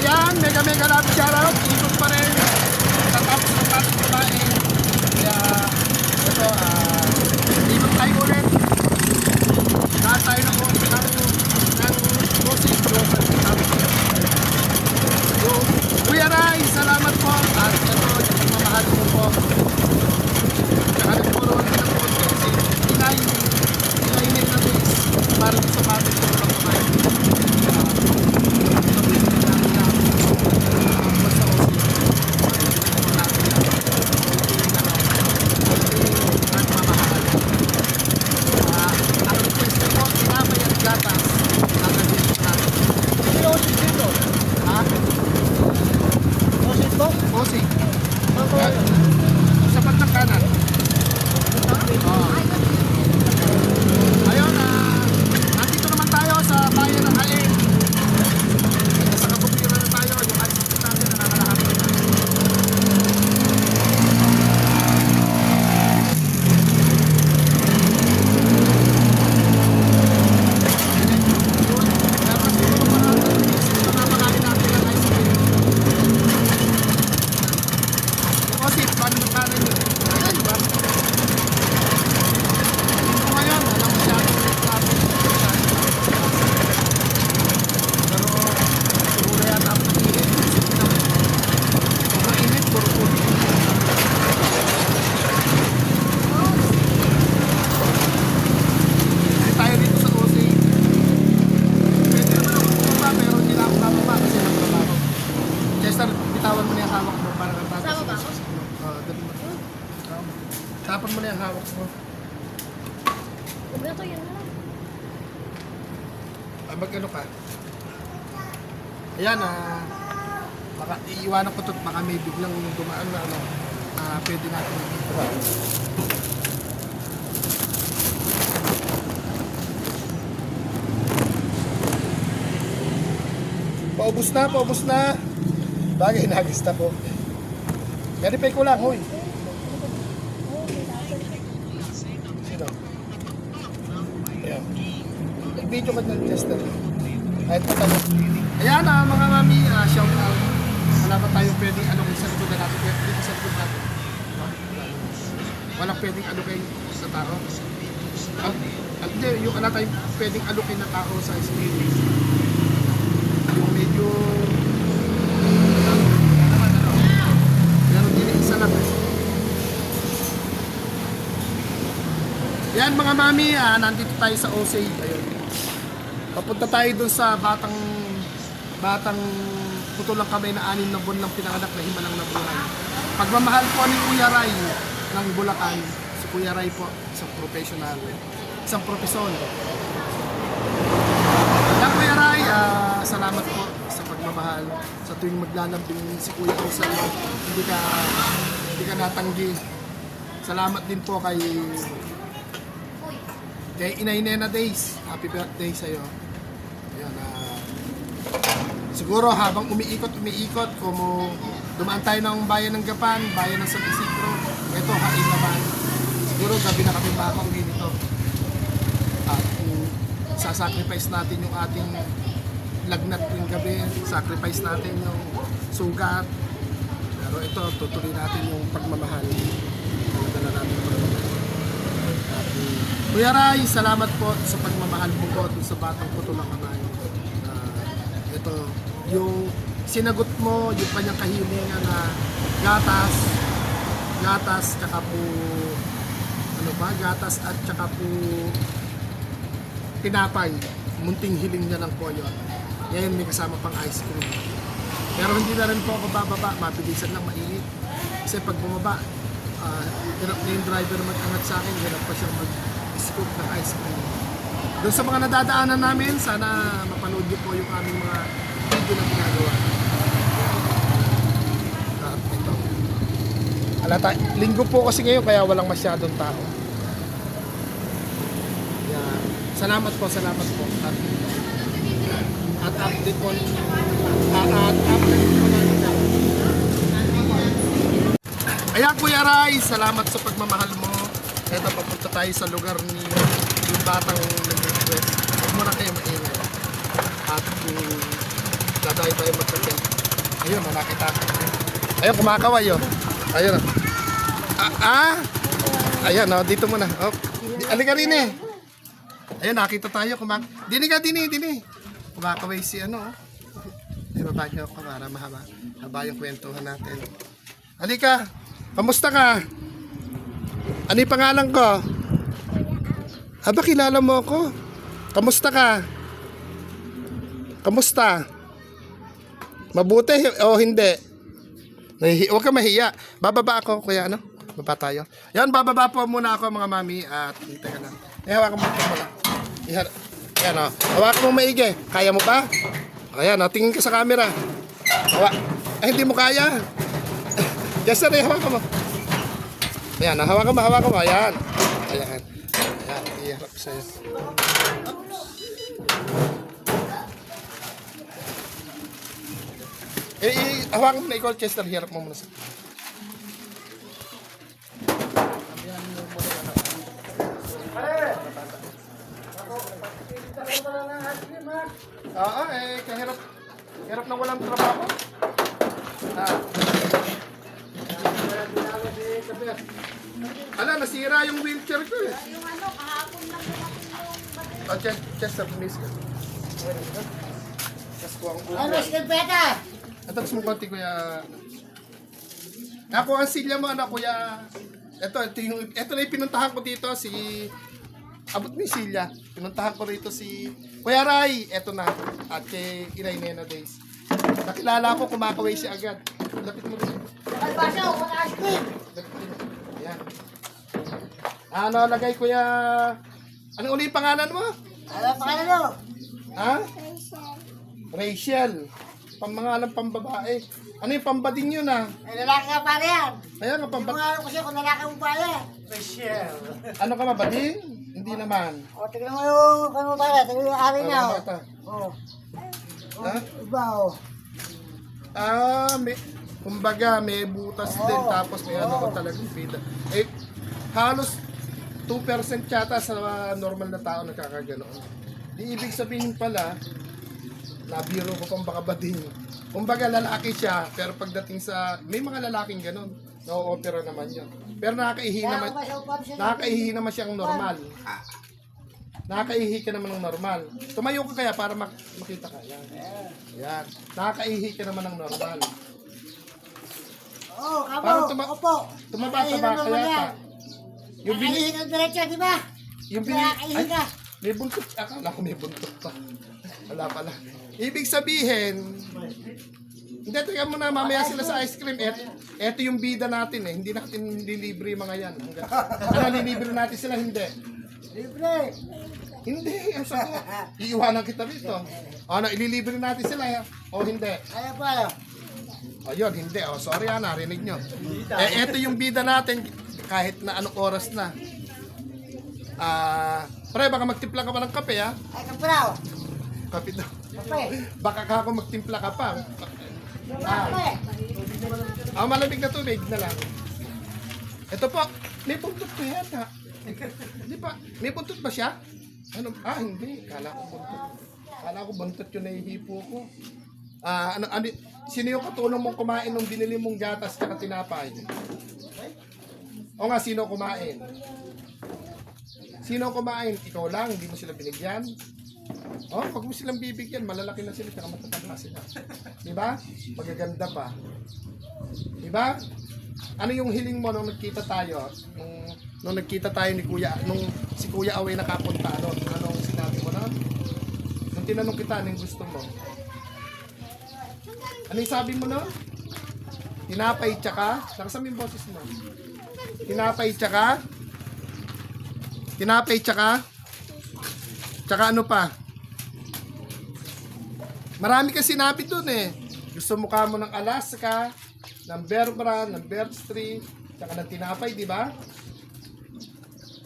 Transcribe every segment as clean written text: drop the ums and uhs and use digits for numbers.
Ayan, mega love shoutout. Ikot pa rin. Tatapos ng ating kumain. Kaya, ito, ikot tayo ulit. Lahat tayo ng music grocery. So, Kuya Ray, salamat po. At ito, yung pagmamahal mo po. Tsaka nagpuro na ng konti kasi inainin na din para sa pamilya ko lang kumain. Bossing. Sa bandang kanan. Ayun, nandito naman tayo sa bayan ng Hain. Sa kapupira na tayo, yung assistant natin na nakalahati na. Bitawan mo na yung hawak mo para kang tapos. Sama ba ako? Tapan mo na yung hawak mo. Kumaya to, yan na lang. Mag-ano ka? Ayan, baka iiwanan ko ito, baka may biglang dumaan na pwede natin ito. Paubos na. Bagay, nagista po. Verify ko lang, hoy. Sino? Ayan. Nag-video ka ng Chester. Kahit patanong. Ayan, mga mami, shout out. Wala pa tayo pwedeng sa likod na natin. Dito sa likod natin. Walang pwedeng alukin sa tao. Hindi, yung wala tayong pwedeng alukin na tao sa spirit. Yung medyo isa lang. Yan mga mami, nandito tayo sa OSA. Ayun. Papunta tayo dun sa batang putulang kamay na 6 na buwan lang pinanganak na himalang na buhay. Pagmamahal po ni Kuya Ray ng Bulacan. Si Kuya Ray po, isang professional, isang profesor. Kuya Ray, salamat po sa pagmamahal. Sa tuwing maglalambing si Kuya ko sa iyo, hindi ka natanggi. Salamat din po kay Inay Nena Days. Happy birthday sa iyo. Ayan, siguro habang umiikot, kung dumaan tayo ng bayan ng Gapan, bayan ng San Isidro, ito Hain naman. Siguro gabi na kami bakang dito. At sasacrifice natin yung ating lagnat yung gabi, sacrifice natin yung sugat. Pero ito, tutuloy natin yung pagmamahal. Dala natin pagmamahal. Kuya Ray, salamat po sa pagmamahal mo po sa batang putulang kamay. Ito, yung sinagot mo, yung kanyang kahilingan na gatas, tsaka po, gatas at tsaka po tinapay. Munting hiling niya lang po yun. Ngayon may kasama pang ice cream. Pero hindi na rin po ako bababa, mabilisan lang mainit. Kasi pag bumaba, hirap na yung driver mag-angat sa akin, hirap pa siyang mag-scoop ng ice cream. Doon sa mga nadadaanan namin, sana mapanood niyo po yung aming mga video na ginagawa. At ito. Linggo po kasi ngayon, kaya walang masyadong tao. Yeah. Salamat po. At update po Ayan Kuya Ray, salamat sa pagmamahal mo. Ito, papunta tayo sa lugar ni yung batang nag-request. Huwag mo na kayo maingay. At dadayo tayo magkakit. Ayun, nakita ko. Ayun, kumakaway, oh. Ayun, oh. Ayan, oh, dito muna. Oh. Alika rin eh. Ayun, nakita tayo. Dini ka, dini. Kumakaway si ano, oh. Ibaba niyo ako para mahaba yung kwentuhan natin. Alika, kamusta ka? Ano yung pangalan ko? Aba, kilala mo ako. Kamusta ka? Kamusta? Mabuti o hindi? Huwag ka mahiya. Bababa ako, kuya, ano? Baba tayo. Yan, bababa po muna ako, mga mami. At, teka lang. Hawakan mo ito muna. Yan, o. Hawakan mo maigi. Kaya mo pa? Ayan, o. Tingin ka sa camera. Ay, hindi mo kaya. Yes, sir. Hawakan mo. Ayan, hawakan mo. Ayan. Ayan. Iharap sa'yo. Hawakan mo na ikaw, Chester. Hirap mo muna sa... Oo, kahirap. Hirap na walang trabaho. Ala, nasira yung wheelchair ko eh. Yung ano, kahapon lang naman yung... Chester, miss ka. Kasko ang ulo. Ano, sikapeta? At tapos mo konti, kuya. Ako ang silya mo, anak, kuya. Ito na yung pinuntahan ko dito, si... Abot mo yung silya. Pinuntahan ko rito si... Kuya Ray, eto na. At kay Inay Nena Days. Nakilala ko, kumakaway siya agad. Lapit mo dito. Kalbasa, mataas ko eh. Lapit mo dito. Ayan. Ano, lagay, kuya... Ano uli yung pangalan mo? Ano pa ka na no? Ha? Rachel. Pamangalan pambabae. Ano yung pambading yun ah? Ay, lalaki ka pala yan. Ayan nga Hindi mo pambading. nga alam kasi kung lalaki mo pala. Ano ka mabading? Hindi naman. O, tignan mo yung kano pala. Tignan mo yung ari na. Ano O, bata? Ha? iba o. Kumbaga may butas din tapos may ano ko talagang bida. Eh, halos 2% yata sa normal na tao nagkakaganoon. Di ibig sabihin pala, nabiro ko pang baka bading. Kumbaga lalaki siya, pero pagdating sa, may mga lalaking ganon. No-opera naman yun. Pero nakakaihi naman siyang normal. Nakakaihi ka naman ng normal. Tumayo ka kaya para makita ka. Yan. Nakakaihi ka naman ng normal. Oo, Parang kamo. Opo. Tumataba ka yata. Yung Nakaihi ka diretso, di ba? Yung Nakaihi ka. may buntot. Akala ko may buntot pa. Wala pala. Ibig sabihin, hindi, teka muna, mamaya sila sa ice cream. Eto yung bida natin eh. Hindi natin lilibre yung mga yan. Ano, lilibre natin sila? Hindi. Libre. Hindi. Ang sagot. Iiwanan kita dito. Ano, ililibre natin sila o hindi? Ano pa? Ayun, hindi. O, sorry narinig nyo. Eto yung bida natin kahit na anong oras na. Pre, baka magtimpla ka pa ng kape ha? Ay, kapraw. Kape daw. Kape. Baka ako magtimpla ka pa. Kape. Malamig na tubig na lang. Ito po, may buntot ko yata. Hindi pa, may buntot ba siya? Ano? Hindi. Kala ko buntot yung nahihipo ko. Sino yung katulong mong kumain nung binili mong gatas at tinapay? O nga, sino kumain? Sino kumain? Ikaw lang, hindi mo sila binigyan? Pag mo silang bibigyan, malalaki na sila, tsaka matatanda sila. Diba? Magaganda pa. Diba? Ano yung hiling mo nung nagkita tayo? Nung nagkita tayo ni Kuya, nung si Kuya Away nakapunta, anong sinabi mo na? Nung tinanong kita, anong gusto mo? Anong sabi mo na? Tinapay tsaka? Nakasama yung boses mo. Tinapay tsaka? Tinapay tsaka? Tsaka ano pa? Marami ka sinabi dun eh. Gusto mo ka mo ng Alaska, ng Bear Brand, ng Bear Street, tsaka ng tinapay, di ba?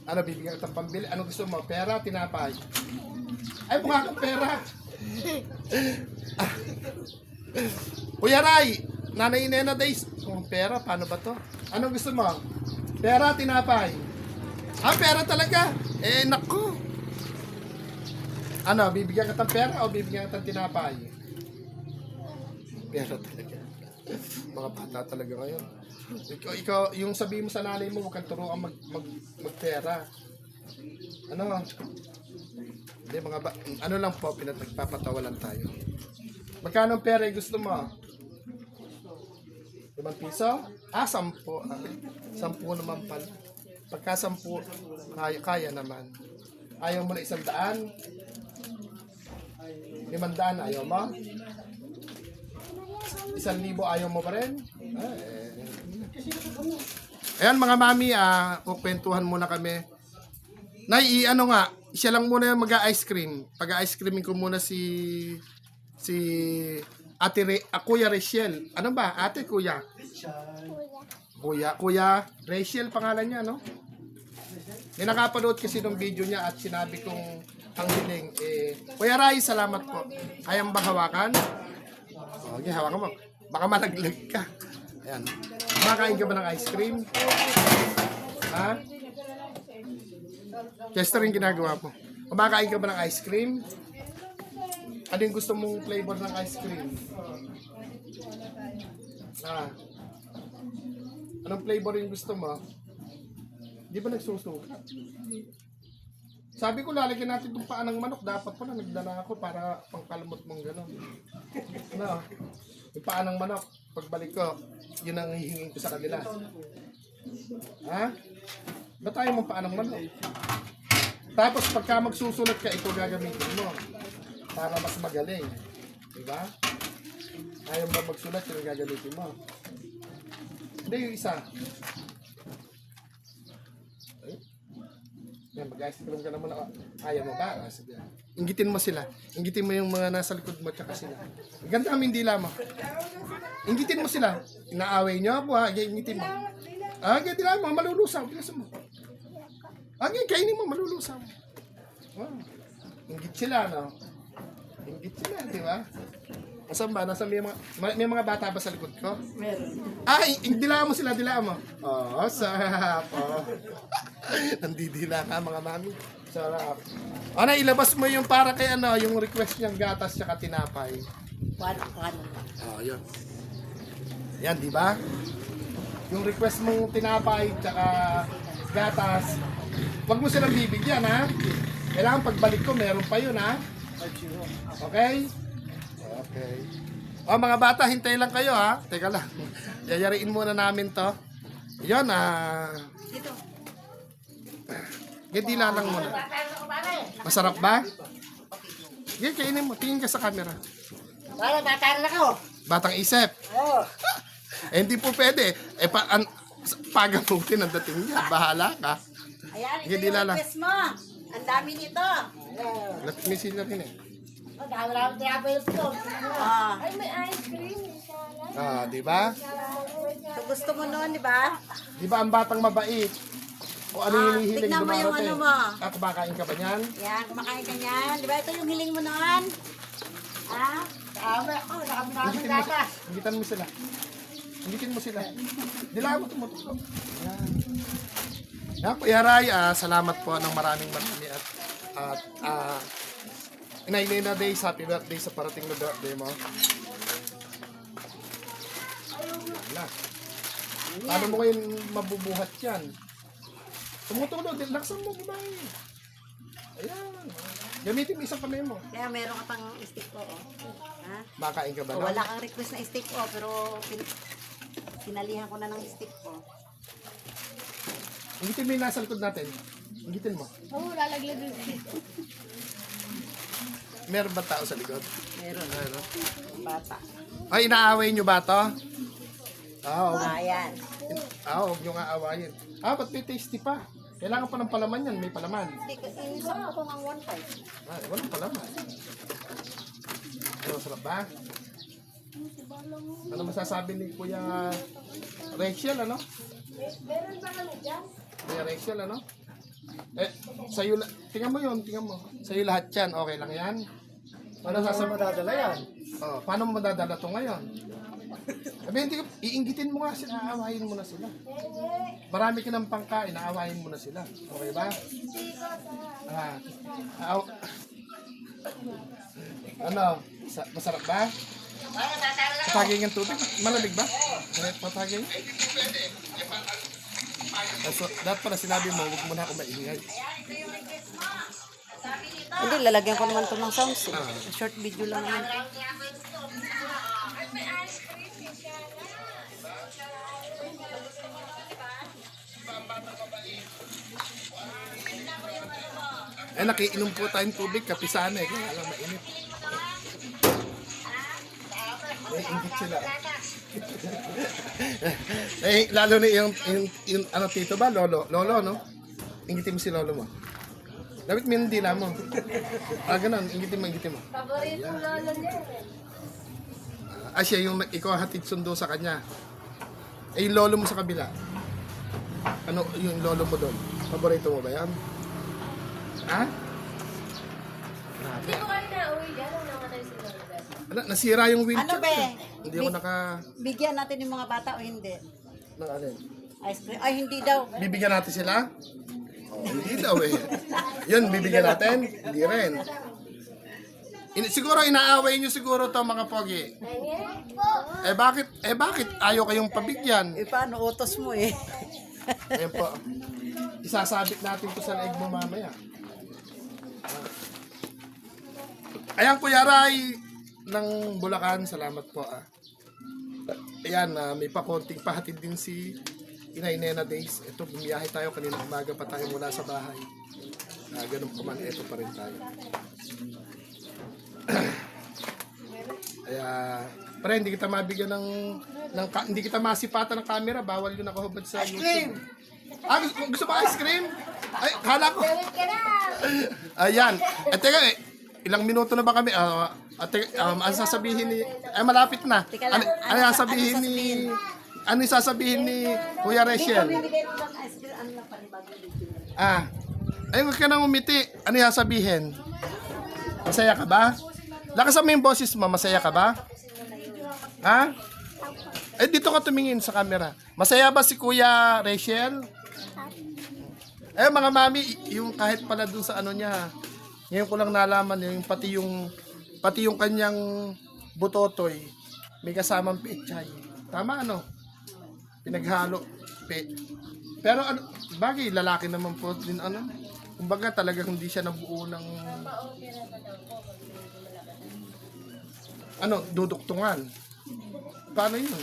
Ano, bibigyan ka ng pambili? Ano gusto mo? Pera, tinapay? Ay, mukha kang pera. Kuya Ray, Nanay Nena Days. Pera, paano ba to? Ano gusto mo? Pera, tinapay? Pera talaga? Naku. Ano, bibigyan ka ng pera o bibigyan ka ng tinapay? Pera talaga. Mga bata talaga ngayon. Ikaw, yung sabihin mo sa nanay mo, huwag kang turuan magpera. Ano? Hindi, ano lang po, nagpapatawa lang tayo. Magkano ang pera yung gusto mo? 5 piso? 10. 10 naman pala. Pagka 10, kaya naman. Ayaw mo na 100? 500, ayaw mo? 1,000 ayaw mo pa rin? Ayan mga mami, kukwentuhan muna kami. Nay, ano nga, siya lang muna yung mag-ice cream. Pag-ice creaming ko muna si Kuya Rachel. Ano ba? Ate, Kuya? Kuya Rachel pangalan niya, no? May nakapanood kasi ng video niya at sinabi kong ang hiling. Kuya Rai, salamat po. Kayang bang hawakan? Okay, hawakan mo. Baka malaglag ka. Ayan. Kumakain ka ba ng ice cream? Ha? Chester yung ginagawa po. Kumakain ka ba ng ice cream? Ano yung gusto mong flavor ng ice cream? Anong flavor yung gusto mo? Di ba nagsusuka? Sabi ko lalagyan natin itong paa ng manok. Dapat pala nagdala ako para pangkalmot mong gano'n. Ano? Yung paa ng manok. Pagbalik ko, yun ang hihingin ko sa kanila. Ha? Ba't tayo mong paa ng manok? Tapos pagka magsusulat ka, ito gagamitin mo. Para mas magaling. Diba? Ayaw ba magsulat, yung gagamitin mo. Hindi yung isa. Yan, mag-ice cream ka naman. Ayaw mo ba? Sige. Inggitin mo sila. Inggitin mo yung mga nasa likod mo tsaka sila. Ganda kami dila mo. Inggitin mo sila. Inaaway nyo po ha. Inggitin mo. Dila mo. Malulusaw. Bilisan mo. Kainin mo. Malulusaw. Inggit sila, no? Inggit sila, di ba? Asan ba? May mga bata ba sa likod ko? Meron. Dilaan mo sila, dilaan mo. Sarap. Nandidila ka mga mami. Sarap. Ilabas mo yung para kay yung request niyang gatas tsaka tinapay. Yun. Yan, di ba? Yung request mong tinapay tsaka gatas, wag mo silang bibigyan, ha? Kailangan pagbalik ko, meron pa yun, ha? Okay? Okay. Mga bata, hintay lang kayo, ha? Teka lang. Yayariin muna namin to. Yun, Dila lang muna. Masarap ba? Sige, kainin mo. Tingin ka sa camera. Para bataran ako. Batang isip. Oo. Hindi po pwede. Pagamutin ang dating niya. Bahala ka. Ayan, Sige, ito dila yung lang. request mo. Ang dami nito. Lapit may sila rin eh. Magkakaroon tayo pa yung ito. Ay, may ice cream. Di ba? So, gusto mo noon, di ba? Di ba ang batang mabait? Kung ano yung hiling tignan mo yung dumarating. ano mo. Kumakain ka ba niyan? Yan, kumakain ka niyan. Di ba ito yung hiling mo noon? Tama ako. Nakapinami Inggitin mo, gatas. inggitan mo sila. Inggitin mo sila. Dilaan mo tumutulo. Yan. Yan, Kuya Ray, salamat po ng maraming at Inay na Days, happy birthday sa parating na birthday mo. Wala. Paano mo ngayon mabubuhat yan? Tumutulo, laksan mo, babae. Ayan. Gamitin mo isang kamay mo. Kaya meron ka pang stick po. Makain ka ba O, na? wala kang request na stick po, pero sinalihan ko na ng stick po. Inggitin mo yung nasa likod natin. Inggitin mo. Oo, lalaglag din. Meron ba tao sa likod? Meron. Meron. Bata. Ay, inaaway nyo ba to? Oo. Ayan. Huwag nyo nga awayin. Ba't may tasty pa? Kailangan pa ng palaman yan. May palaman. Stick, isang ko ng 1.5. Walang palaman. Ano, sarap ba? Ano masasabi ni Kuya Rachel, ano? Meron ba kami dyan? Kuya Rachel, ano? Sa'yo, tingnan mo yun, tingnan mo. Sa'yo lahat yan, okay lang yan? Paano sasabi? Madadala yan. Paano mo madadala to ngayon? Sabi, hindi ko, iinggitin mo nga sila, aawayin mo na sila. Marami ka ng pangkain, aawayin mo na sila. Okay ba? Ano? Masarap ba? Patagay ng tubig? Malamig ba? Patagay? So, dapat pala sinabi mo, huwag mo na ako maingay. Hindi, lalagyan ko naman to ng sounds. Short video lang naman. Eh, nakiinom po tayong tubig, kapisana eh, kaya lang mainit. May ingit sila. Eh, lalo na yung ano tito ba, lolo, no? Ingitin mo si lolo mo. Dapat mo yung dila mo. Ganun, ingitin mo. Paboritong lolo niya. Siya yung ikaw hatid sundo sa kanya. Eh, yung lolo mo sa kabila. Ano yung lolo mo doon? Paborito mo ba yan? Ha? Hindi ko kayo na-uwi dyan. Ano namatay si Lourdes? Nasira yung wheelchair. Ano be? Hindi ako Bigyan natin yung mga bata o hindi? Ng alin? Ice cream? Ay, hindi daw. Bibigyan natin sila? Oh, hindi daw eh. Yun, bibigyan natin? Hindi rin. Siguro inaaway nyo siguro to mga pogi. Eh bakit ayaw kayong pabigyan? Eh, paano? Utos mo eh. Ayun po. Isasabit natin to sa leeg mo mamaya. Ayan Kuya Ray ng Bulacan, salamat po Ayan, may pakonting pahatid din si Inay Nena Days. Ito, bumiyahe tayo kanina umaga pa tayo mula sa bahay. Ganun pa man, ito pa rin tayo. Kaya, pare, hindi kita mabigyan hindi kita masipatan ng camera, bawal yun nakahubad sa YouTube. Gusto ba ice cream? Ay, kala ko. Ayan. Teka, ilang minuto na ba kami? Ano sasabihin ni... malapit na. Ano sasabihin ni Kuya Rachel? Bibigay mo ng ice cream. Ano lang panibagong video? Ay, huwag ka nang umiti. Ano sasabihin? Masaya ka ba? Lakasan mo yung boses mo. Masaya ka ba? Ha? Dito ka tumingin sa camera. Masaya ba si Kuya Rachel? Mga mami, yung kahit pala dun sa ano niya, ngayon ko lang nalaman yung pati yung kanyang butotoy, may kasamang pechay. Tama ano? Pinaghalo. Pero ano, bagay, lalaki naman po din ano. Kumbaga talagang hindi siya nabuo ng duduktungan. Paano yun?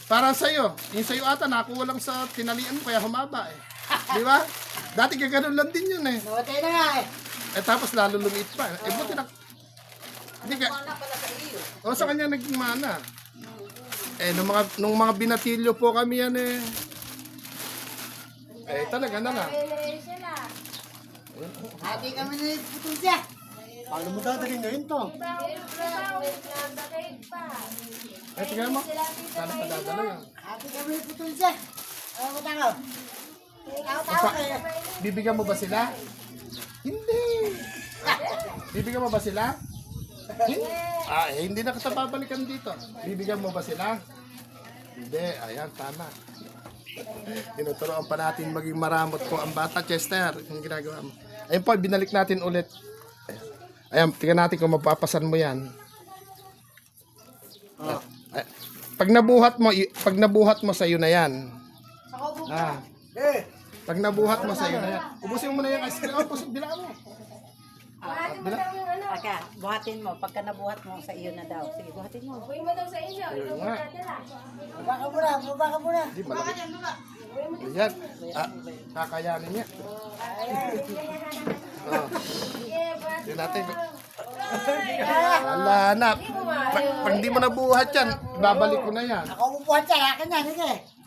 Para sa'yo. Yung sa'yo ata, nakuha lang sa tinalian mo, kaya humaba eh. Di ba? Dati gaganon lang din yun eh. Namatay na nga eh. Tapos lalo lumiit pa. Buti na... Hindi ka... sa kanya naging mana. Nung mga binatilyo po kami yan eh. Talaga na lang. Hati kami na putol siya. Paano mo dadalhin ngayon to? Tingnan mo. Sana pa dadalo yan. Hati kami na putol siya. Ano mo tao? Tao kayo. Bibigyan mo ba sila? Hindi. Bibigyan mo ba sila? Hindi na kita babalikan dito. Bibigyan mo ba sila? Hindi. Ayan, tama. Tinuturoan pa natin maging maramot po ang bata. Chester, yung ginagawa mo. Ayun po, binalik natin ulit. Ayan, tingnan natin kung mapapasan mo yan. Pag nabuhat mo sa iyo na yan. Pag nabuhat mo sa iyo na yan. Ubusin mo na yung ice cream. Bilaan mo. Aka, buhatin mo. Pagka nabuhat mo, sa iyo na daw. Sige, buhatin mo. Uwi mo daw sa inyo. Ayun nga. Baba ka muna. Hindi, malaki. Ayan. Kakayanin niya. Tignan natin. Wala na. Pag di mo nabuhat yan, babalik ko na yan. Ako bubuhat siya. Akin yan. Sige.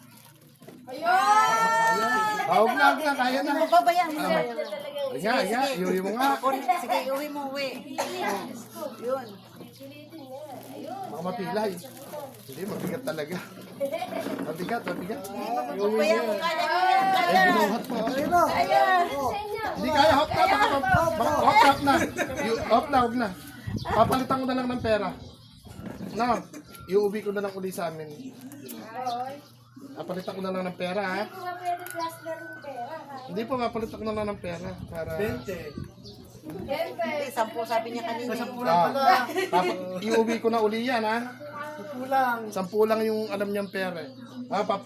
Huwag na, kaya na. Pabayaan mo. Iuwi mo nga. Sige, iuwi mo, uwi. Yun. Baka mapilay. Hindi, mabigat talaga. Mabigat. Pabayaan mo, kaya mo yan. Binuhat mo. Hindi kaya, hop na. Hop na. Papalitan ko na lang ng pera. Iuwi ko na lang uli sa amin. Papalitan ko na lang ng pera, ha? Hindi po, papalitan ko na lang ng pera. Para... 20. Hindi, 10 sabi niya kanina. Tapos, iuwi ko na uli yan, ha? Kulang. 10 lang yung alam niyang pera.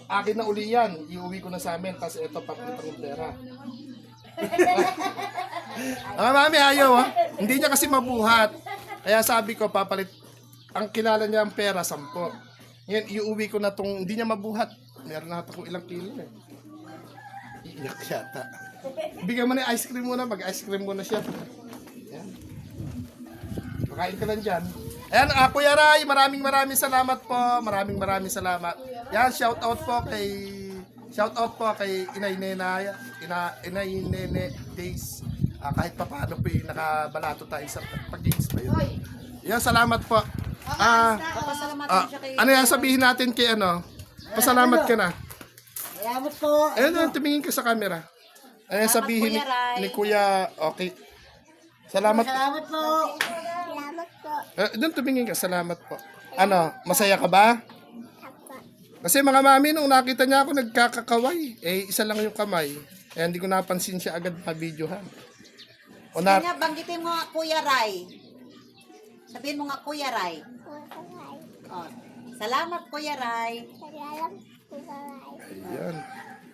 Akin na uli yan. Iuwi ko na sa amin. Tapos ito, papalitan yung pera. Mami, ayaw, ha? Hindi niya kasi mabuhat. Kaya sabi ko, papalit. Ang kilala niya ang pera, 10. Ngayon, iuwi ko na tong, hindi niya mabuhat. Meron na kung ilang kilo, eh. Iiyak yata. Bigyan mo na yung ice cream muna. Mag-ice cream muna siya. Yan. Makain ka lang dyan. Ayan, Kuya Ray, maraming salamat po. Maraming salamat. Yan, shout out po kay Inay Nene Days. Kahit pa paano po nakabalato tayo sa pag-games pa yun. Yan, salamat po. Papasalamatan siya kay... Ano yan, sabihin natin kay pasalamat ka na. Salamat po. Ayun, tumingin ka sa camera. Ayan, sabihin Kuya Ray. ni Kuya, okay. Salamat. Salamat po. Doon tumingin ka, salamat po. Ano, masaya ka ba? Kasi mga mami, nung nakita niya ako nagkakakaway, isa lang yung kamay. Hindi ko napansin siya agad na videohan. Kanya, banggitin mo nga Kuya Ray. Sabihin mo nga Kuya Ray. Oh. Salamat Kuya Ray. Ayan.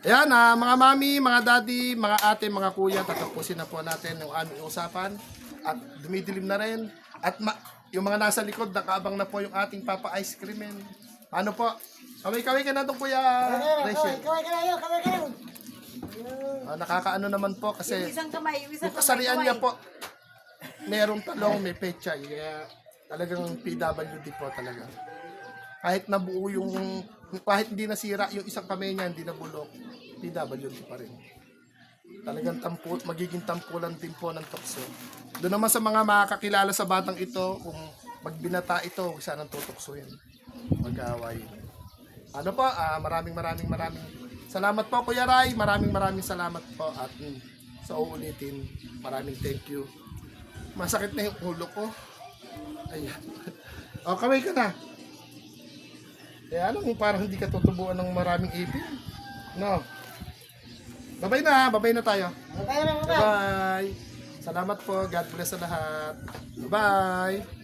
Ayan, mga mami, mga daddy, mga ate, mga kuya, tatapusin na po natin yung aming usapan. At dumidilim na rin. At yung mga nasa likod, nakaabang na po yung ating Papa Ice Creamin. Ano po? Kaway-kaway ka na itong Kuya Rachel. Kaway ka na yun. Kaway ka na yun. Nakakaano naman po Yung kasi isang kamay, yung isang yung kasarian niya po, merong talong, may pecha. Kaya talagang PWD po talaga. Kahit nabuo yung, kahit hindi nasira yung isang kamay niya, hindi nabulok, PWD pa rin. Talagang magiging tampulan din po ng tukso. Doon naman sa mga makakakilala sa batang ito, kung magbinata ito, huwag sanang tutuksoin. Mag-away. Ano po, maraming salamat po Kuya Ray. Maraming salamat po. At sa uulitin, maraming thank you. Masakit na yung ulo ko. Ayan. O, kaway ka na. Kaya alam mo, parang hindi ka tutubuan ng maraming ipin. No. Babay na tayo. Kaway ka na. Bye-bye. Salamat po. God bless sa lahat. Bye-bye.